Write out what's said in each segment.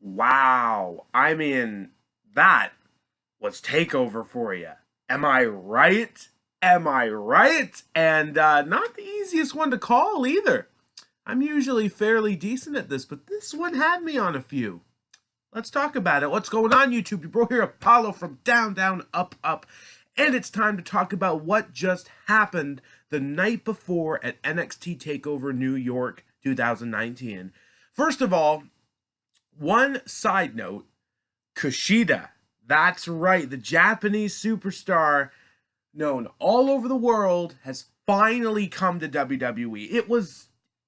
Wow. I mean, that was TakeOver for you. Am I right? Am I right? And not the easiest one to call either. I'm usually fairly decent at this, but this one had me on a few. Let's talk about it. What's going on, YouTube? Your bro here, Apollo from Down, Down, Up, Up. And it's time to talk about what just happened the night before at NXT TakeOver New York 2019. First of all, one side note, Kushida. That's right, the Japanese superstar known all over the world has finally come to WWE.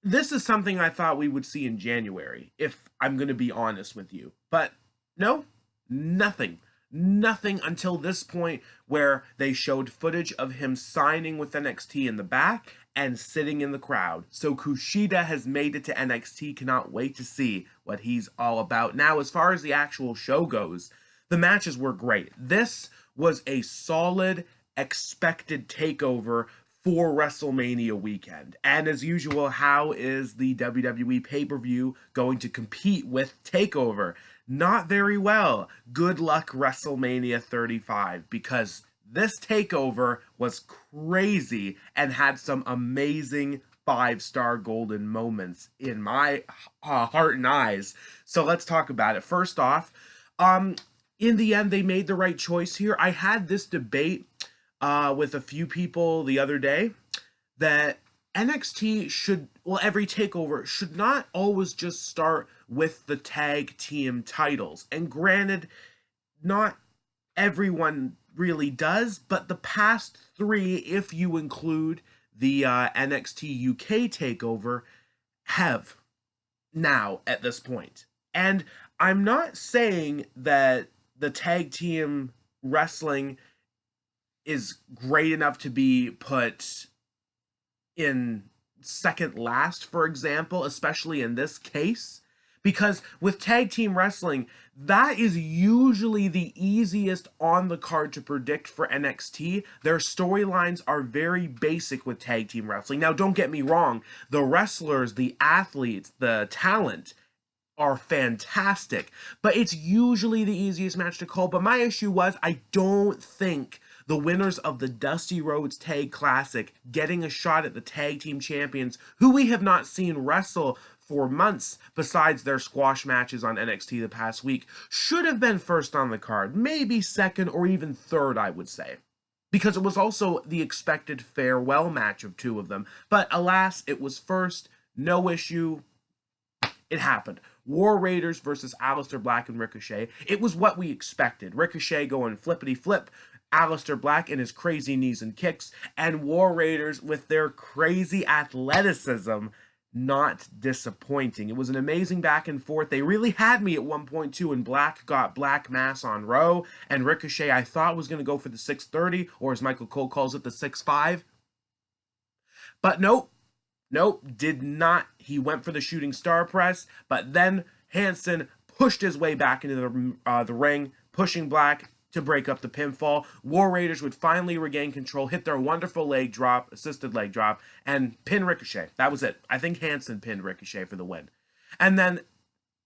This is something I thought we would see in January, if I'm going to be honest with you. But no, nothing. Nothing until this point where they showed footage of him signing with NXT in the back and sitting in the crowd. So Kushida has made it to NXT. Cannot wait to see what he's all about. Now, as far as the actual show goes, the matches were great. This was a solid, expected takeover for WrestleMania weekend. And as usual, how is the WWE pay-per-view going to compete with TakeOver? Not very well. Good luck WrestleMania 35, because this takeover was crazy and had some amazing five-star golden moments in my heart and eyes. So let's talk about it. First off, in the end, they made the right choice here. I had this debate with a few people the other day that NXT should, well, every takeover should not always just start with the tag team titles. And granted, not everyone really does, but the past three, if you include the NXT UK takeover, have now at this point. And I'm not saying that the tag team wrestling is great enough to be put in second last, for example, especially in this case, because with tag team wrestling, that is usually the easiest on the card to predict for NXT. Their storylines are very basic with tag team wrestling. Now, don't get me wrong, the wrestlers, the athletes, the talent are fantastic, but it's usually the easiest match to call. But my issue was, I don't think the winners of the Dusty Rhodes Tag Classic getting a shot at the tag team champions, who we have not seen wrestle for months besides their squash matches on NXT the past week, should have been first on the card, maybe second or even third, I would say, because it was also the expected farewell match of two of them. But alas, it was first. No issue. It happened. War Raiders versus Aleister Black and Ricochet. It was what we expected. Ricochet going flippity flip, Aleister Black and his crazy knees and kicks, and War Raiders with their crazy athleticism not disappointing. It was an amazing back and forth. They really had me at one point too, and Black got Black Mass on Raw, and Ricochet I thought was going to go for the 630, or as Michael Cole calls it, the 6'5". But nope. Nope, did not. He went for the shooting star press, but then Hanson pushed his way back into the ring, pushing Black to break up the pinfall. War Raiders would finally regain control, hit their wonderful leg drop, assisted leg drop, and pin Ricochet. That was it. I think Hanson pinned Ricochet for the win. And then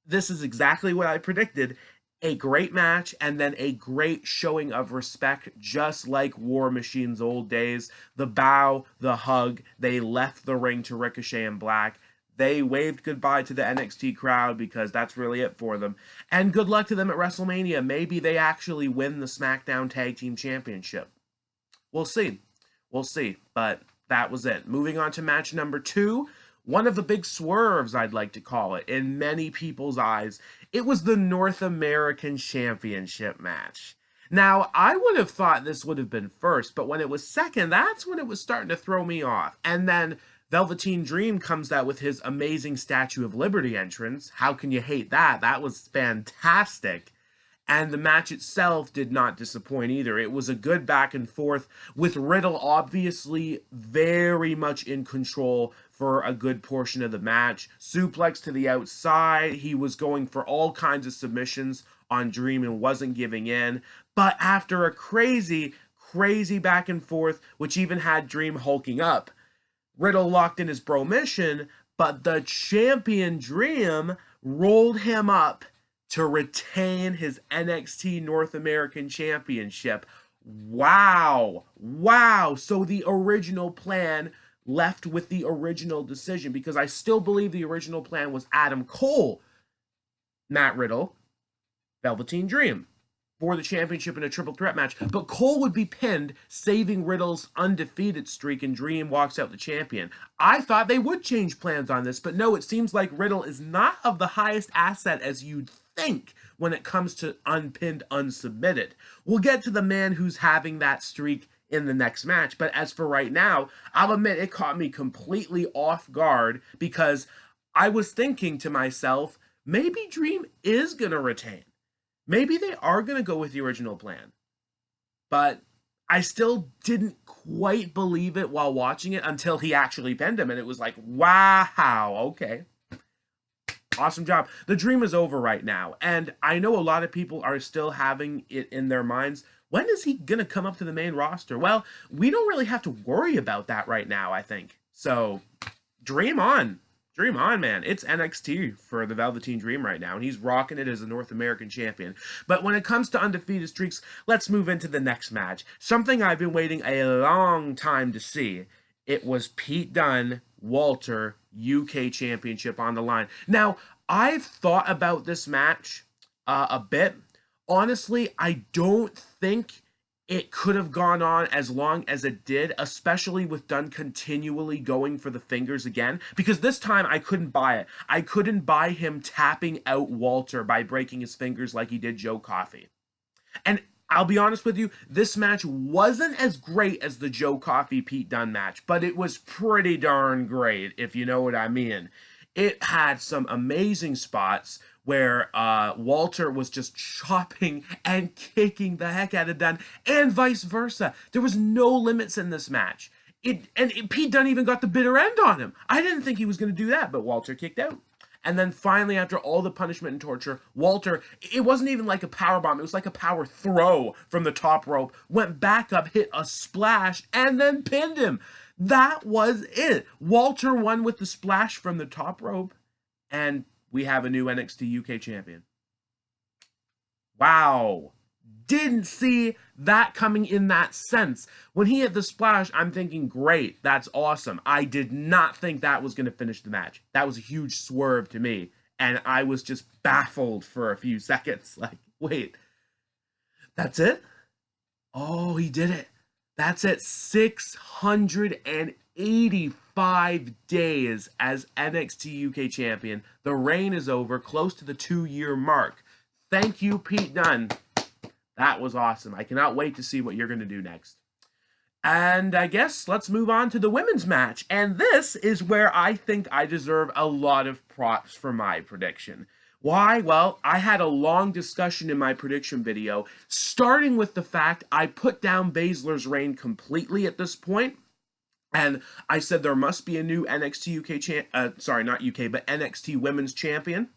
this is exactly what I predicted. A great match, and then a great showing of respect, just like War Machine's old days. The bow, the hug, they left the ring to Ricochet and Black. They waved goodbye to the NXT crowd because that's really it for them. And good luck to them at WrestleMania. Maybe they actually win the SmackDown Tag Team Championship. We'll see. We'll see. But that was it. Moving on to match number 2. One of the big swerves, I'd like to call it, in many people's eyes. It was the North American Championship match. Now, I would have thought this would have been first, but when it was second, that's when it was starting to throw me off. And then Velveteen Dream comes out with his amazing Statue of Liberty entrance. How can you hate that? That was fantastic. And the match itself did not disappoint either. It was a good back and forth, with Riddle obviously very much in control for a good portion of the match. Suplex to the outside. He was going for all kinds of submissions on Dream and wasn't giving in. But after a crazy back and forth, which even had Dream hulking up, Riddle locked in his Bro Mission, but the champion Dream rolled him up to retain his NXT North American Championship. Wow. Wow. So the original plan left with the original decision, because I still believe the original plan was Adam Cole, Matt Riddle, Velveteen Dream for the championship in a triple threat match. But Cole would be pinned, saving Riddle's undefeated streak, and Dream walks out the champion. I thought they would change plans on this, but no, it seems like Riddle is not of the highest asset as you'd think when it comes to unpinned, unsubmitted. We'll get to the man who's having that streak in the next match, but as for right now, I'll admit it caught me completely off guard, because I was thinking to myself, maybe Dream is going to retain. Maybe they are going to go with the original plan. But I still didn't quite believe it while watching it until he actually pinned him, and it was like, wow, okay. Awesome job. The dream is over right now, and I know a lot of people are still having it in their minds, when is he going to come up to the main roster? Well, we don't really have to worry about that right now, I think. So, dream on. Dream on, man. It's NXT for the Velveteen Dream right now, and he's rocking it as a North American champion. But when it comes to undefeated streaks, let's move into the next match. Something I've been waiting a long time to see. It was Pete Dunne, Walter, UK Championship on the line. Now, I've thought about this match a bit. Honestly, I don't think it could have gone on as long as it did, especially with Dunne continually going for the fingers again, because this time I couldn't buy it. I couldn't buy him tapping out Walter by breaking his fingers like he did Joe Coffey. And I'll be honest with you, this match wasn't as great as the Joe Coffey Pete Dunne match, but it was pretty darn great, if you know what I mean. It had some amazing spots where Walter was just chopping and kicking the heck out of Dunne, and vice versa. There was no limits in this match. Pete Dunne even got the bitter end on him. I didn't think he was going to do that, but Walter kicked out. And then finally, after all the punishment and torture, Walter, it wasn't even like a power bomb. It was like a power throw from the top rope, went back up, hit a splash, and then pinned him. That was it. Walter won with the splash from the top rope, and we have a new NXT UK champion. Wow. Didn't see that coming in that sense. When he hit the splash, I'm thinking, great, that's awesome. I did not think that was going to finish the match. That was a huge swerve to me, and I was just baffled for a few seconds. Like, wait, that's it? Oh, he did it. That's it. 685 days as NXT UK champion. The reign is over, close to the 2-year mark. Thank you, Pete Dunne. That was awesome. I cannot wait to see what you're going to do next. And I guess let's move on to the women's match. And this is where I think I deserve a lot of props for my prediction. Why? Well, I had a long discussion in my prediction video, starting with the fact I put down Baszler's reign completely at this point. And I said there must be a new NXT UK NXT Women's Champion.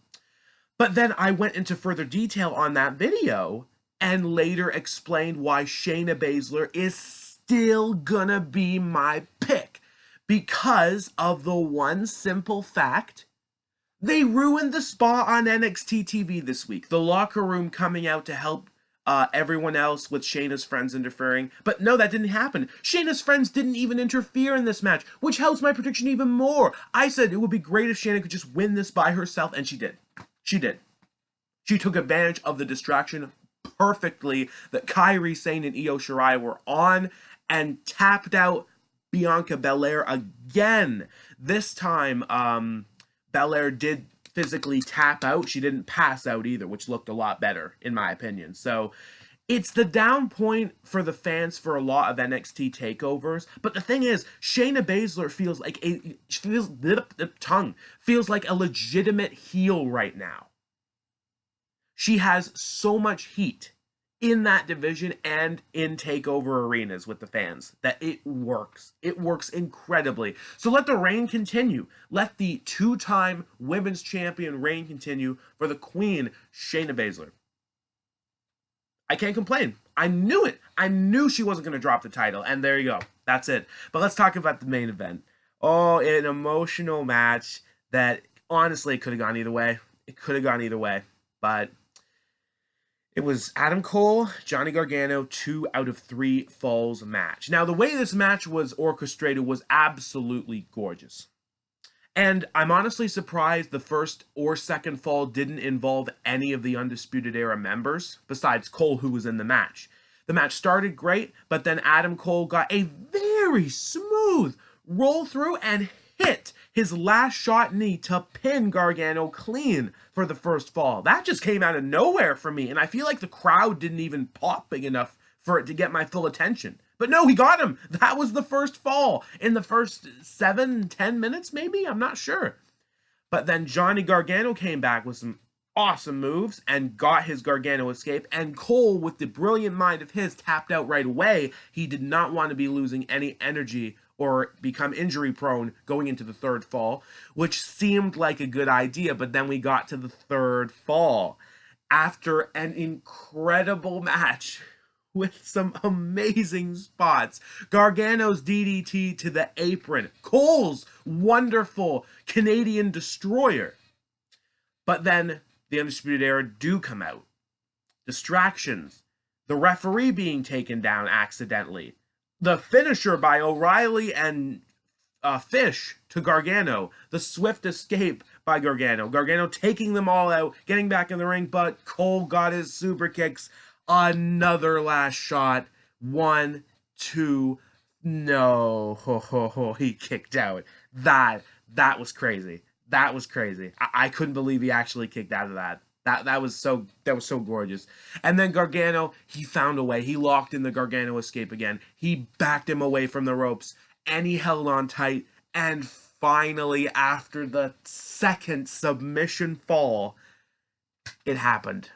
But then I went into further detail on that video and later explained why Shayna Baszler is still gonna be my pick. Because of the one simple fact, they ruined the spot on NXT TV this week. The locker room coming out to help everyone else with Shayna's friends interfering. But no, that didn't happen. Shayna's friends didn't even interfere in this match, which helps my prediction even more. I said it would be great if Shayna could just win this by herself, and she did. She did. She took advantage of the distraction perfectly that Kairi Sane and Io Shirai were on, and tapped out Bianca Belair again. This time, Belair did physically tap out. She didn't pass out either, which looked a lot better, in my opinion. So, it's the down point for the fans for a lot of NXT takeovers. But the thing is, Shayna Baszler feels like a legitimate heel right now. She has so much heat in that division and in takeover arenas with the fans that it works. It works incredibly. So let the reign continue. Let the 2-time women's champion reign continue for the queen, Shayna Baszler. I can't complain. I knew it. I knew she wasn't going to drop the title, and there you go. That's it. But let's talk about the main event. Oh, an emotional match that honestly could have gone either way. It could have gone either way. But It was Adam Cole, Johnny Gargano, 2 out of 3 falls match. Now, the way this match was orchestrated was absolutely gorgeous. And I'm honestly surprised the first or second fall didn't involve any of the Undisputed Era members, besides Cole, who was in the match. The match started great, but then Adam Cole got a very smooth roll through and hit his last shot knee to pin Gargano clean for the first fall. That just came out of nowhere for me, and I feel like the crowd didn't even pop big enough for it to get my full attention. But no, he got him. That was the first fall in the first 7-10 minutes, maybe? I'm not sure. But then Johnny Gargano came back with some awesome moves and got his Gargano escape. And Cole, with the brilliant mind of his, tapped out right away. He did not want to be losing any energy or become injury prone going into the third fall, which seemed like a good idea. But then we got to the third fall after an incredible match with some amazing spots. Gargano's DDT to the apron. Cole's wonderful Canadian Destroyer. But then the Undisputed Era do come out. Distractions. The referee being taken down accidentally. The finisher by O'Reilly and Fish to Gargano. The swift escape by Gargano. Gargano taking them all out, getting back in the ring, but Cole got his super kicks. Another last shot. 1, 2, no. Ho, ho, ho. He kicked out. That was crazy. That was crazy. I couldn't believe he actually kicked out of that. That was so gorgeous. And then Gargano, he found a way. He locked in the Gargano escape again. He backed him away from the ropes, and he held on tight. And finally, after the second submission fall, it happened.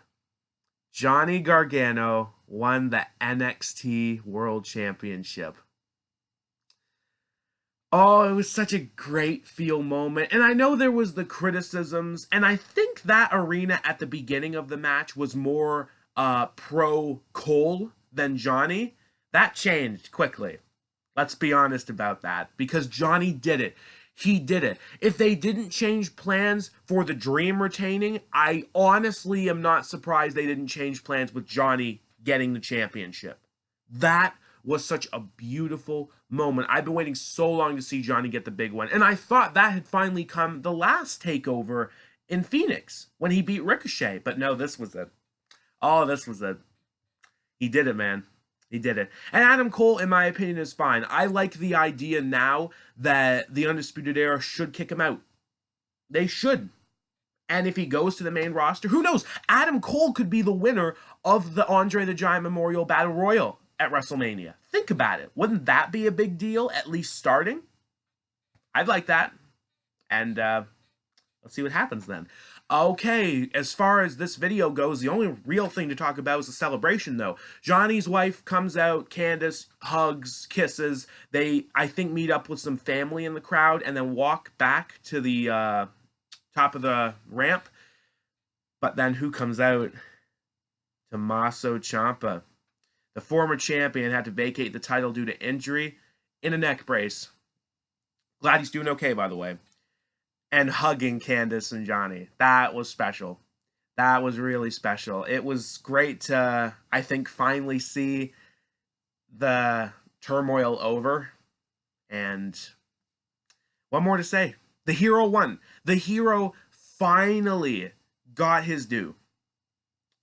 Johnny Gargano won the NXT World Championship. Oh, it was such a great feel moment. And I know there was the criticisms, and I think that arena at the beginning of the match was more pro Cole than Johnny. That changed quickly. Let's be honest about that, because Johnny did it. He did it. If they didn't change plans for the Dream retaining, I honestly am not surprised they didn't change plans with Johnny getting the championship. That was such a beautiful moment. I've been waiting so long to see Johnny get the big one, and I thought that had finally come the last TakeOver in Phoenix when he beat Ricochet, but no, this was it. Oh, this was it. He did it, man. He did it. And Adam Cole, in my opinion, is fine. I like the idea now that the Undisputed Era should kick him out. They should. And if he goes to the main roster, who knows? Adam Cole could be the winner of the Andre the Giant Memorial Battle Royal at WrestleMania. Think about it. Wouldn't that be a big deal, at least starting? I'd like that. And let's see what happens then. Okay, as far as this video goes, the only real thing to talk about is the celebration, though. Johnny's wife comes out, Candace, hugs, kisses. They, I think, meet up with some family in the crowd and then walk back to the top of the ramp. But then who comes out? Tommaso Ciampa. The former champion had to vacate the title due to injury in a neck brace. Glad he's doing okay, by the way. And hugging Candace and Johnny. That was special. That was really special. It was great to, I think, finally see the turmoil over. And what more to say? The hero won. The hero finally got his due.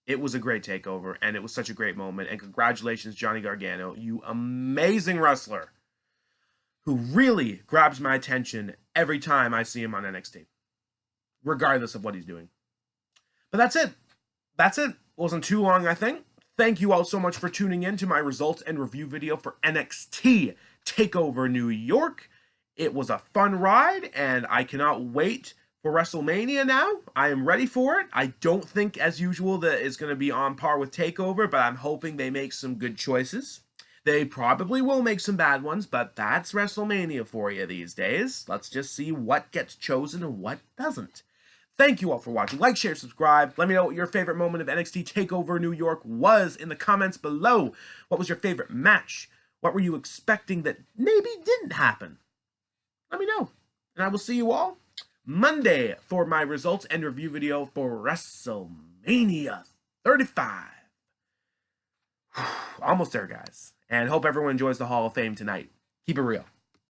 It was a great takeover, and it was such a great moment. And congratulations, Johnny Gargano, you amazing wrestler who really grabs my attention every time I see him on NXT, regardless of what he's doing. But that's it. That's it. Wasn't too long, I think. Thank you all so much for tuning in to my results and review video for NXT TakeOver New York. It was a fun ride, and I cannot wait for WrestleMania now. I am ready for it. I don't think, as usual, that it's going to be on par with TakeOver, but I'm hoping they make some good choices. They probably will make some bad ones, but that's WrestleMania for you these days. Let's just see what gets chosen and what doesn't. Thank you all for watching. Like, share, subscribe. Let me know what your favorite moment of NXT TakeOver New York was in the comments below. What was your favorite match? What were you expecting that maybe didn't happen? Let me know. And I will see you all Monday for my results and review video for WrestleMania 35. Almost there, guys. And hope everyone enjoys the Hall of Fame tonight. Keep it real.